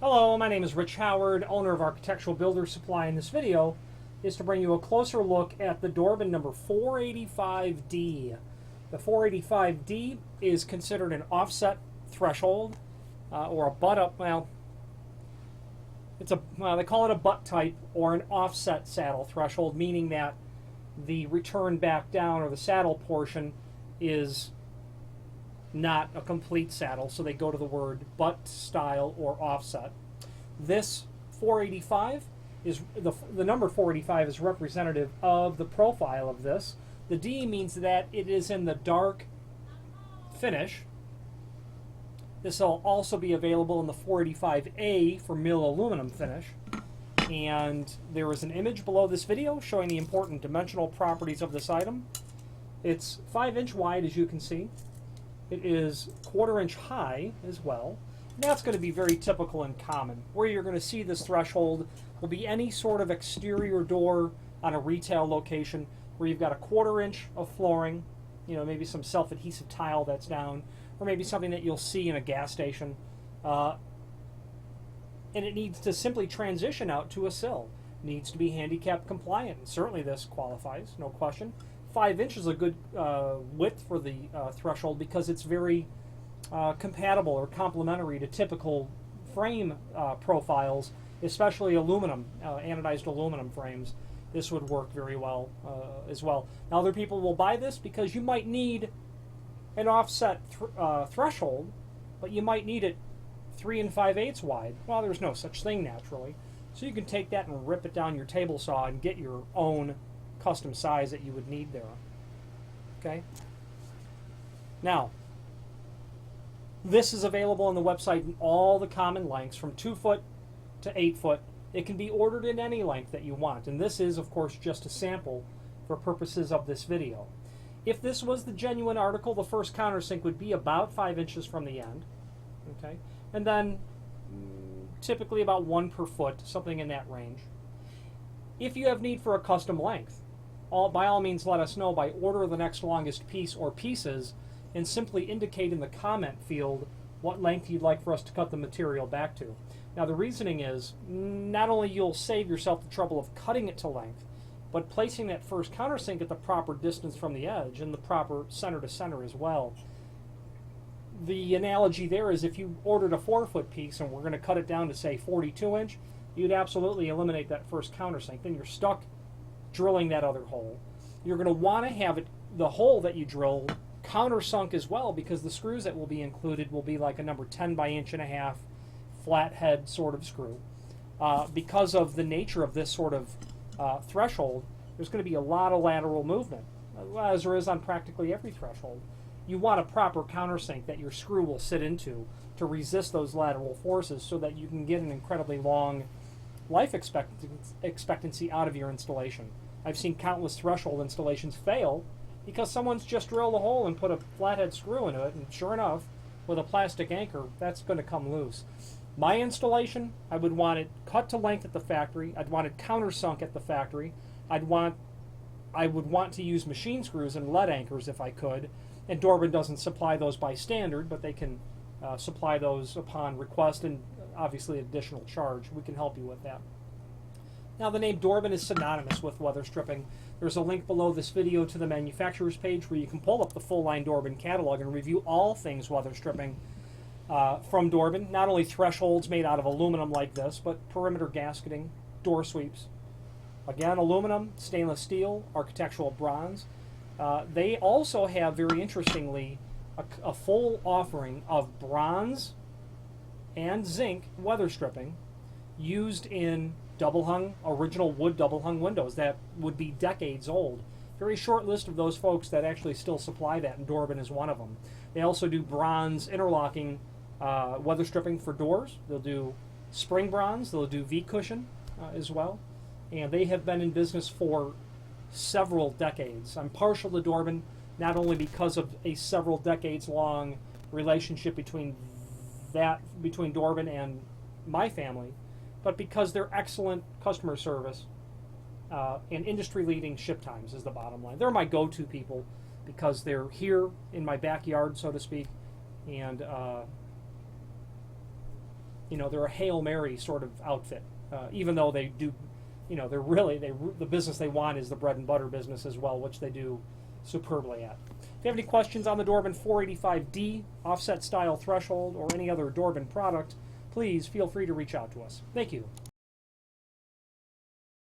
Hello, my name is Rich Howard, owner of Architectural Builder Supply. In this video is to bring you a closer look at the Dorbin number 485D. The 485D is considered an offset threshold or a butt up. Well, they call it a butt type or an offset saddle threshold, meaning that the return back down or the saddle portion is not a complete saddle, so they go to the word butt style or offset. This 485 is the number 485 is representative of the profile of this. The D means that it is in the dark finish. This will also be available in the 485A for mill aluminum finish. And there is an image below this video showing the important dimensional properties of this item. It's 5-inch wide, as you can see. It is 1/4-inch high as well. And that's going to be very typical and common. Where you're going to see this threshold will be any sort of exterior door on a retail location where you've got a 1/4-inch of flooring, maybe some self-adhesive tile that's down, or maybe something that you'll see in a gas station. And it needs to simply transition out to a sill. It needs to be handicap compliant. And certainly this qualifies, no question. 5 inches is a good width for the threshold because it's very compatible or complementary to typical frame profiles, especially aluminum, anodized aluminum frames. This would work very well as well. Now, other people will buy this because you might need an offset threshold, but you might need it 3 5/8 wide. Well, there's no such thing naturally. So you can take that and rip it down your table saw and get your own custom size that you would need there. Okay? Now, this is available on the website in all the common lengths from 2 foot to 8 foot. It can be ordered in any length that you want, and this is, of course, just a sample for purposes of this video. If this was the genuine article, the first countersink would be about 5 inches from the end, okay, and then typically about 1 per foot, something in that range. If you have need for a custom length, by all means let us know by order of the next longest piece or pieces, and simply indicate in the comment field what length you'd like for us to cut the material back to. Now, the reasoning is not only you'll save yourself the trouble of cutting it to length, but placing that first countersink at the proper distance from the edge and the proper center to center as well. The analogy there is if you ordered a 4-foot piece and we're going to cut it down to, say, 42-inch, you'd absolutely eliminate that first countersink. Then you're stuck drilling that other hole. You're going to want to have the hole that you drill countersunk as well, because the screws that will be included will be like a number 10 by 1.5 inch flathead sort of screw. Because of the nature of this sort of threshold, there's going to be a lot of lateral movement, as there is on practically every threshold. You want a proper countersink that your screw will sit into to resist those lateral forces so that you can get an incredibly long life expectancy out of your installation. I've seen countless threshold installations fail because someone's just drilled a hole and put a flathead screw into it, and sure enough, with a plastic anchor, that's going to come loose. My installation, I would want it cut to length at the factory. I'd want it countersunk at the factory. I would want to use machine screws and lead anchors if I could. And Dorbin doesn't supply those by standard, but they can supply those upon request and obviously additional charge. We can help you with that. Now, the name Dorbin is synonymous with weather stripping. There's a link below this video to the manufacturer's page where you can pull up the full-line Dorbin catalog and review all things weather stripping from Dorbin. Not only thresholds made out of aluminum like this, but perimeter gasketing, door sweeps. Again, aluminum, stainless steel, architectural bronze. They also have, very interestingly, a full offering of bronze and zinc weather stripping used in double-hung, original wood double-hung windows that would be decades old. Very short list of those folks that actually still supply that, and Dorbin is one of them. They also do bronze interlocking weather stripping for doors. They'll do spring bronze. They'll do V-cushion as well. And they have been in business for several decades. I'm partial to Dorbin, not only because of a several decades long relationship between Dorbin and my family, but because they're excellent customer service and industry-leading ship times is the bottom line. They're my go-to people because they're here in my backyard, so to speak, and they're a Hail Mary sort of outfit, even though they do, they're really, the business they want is the bread and butter business as well, which they do superbly at. If you have any questions on the Dorbin 485D offset style threshold or any other Dorbin product, please feel free to reach out to us. Thank you.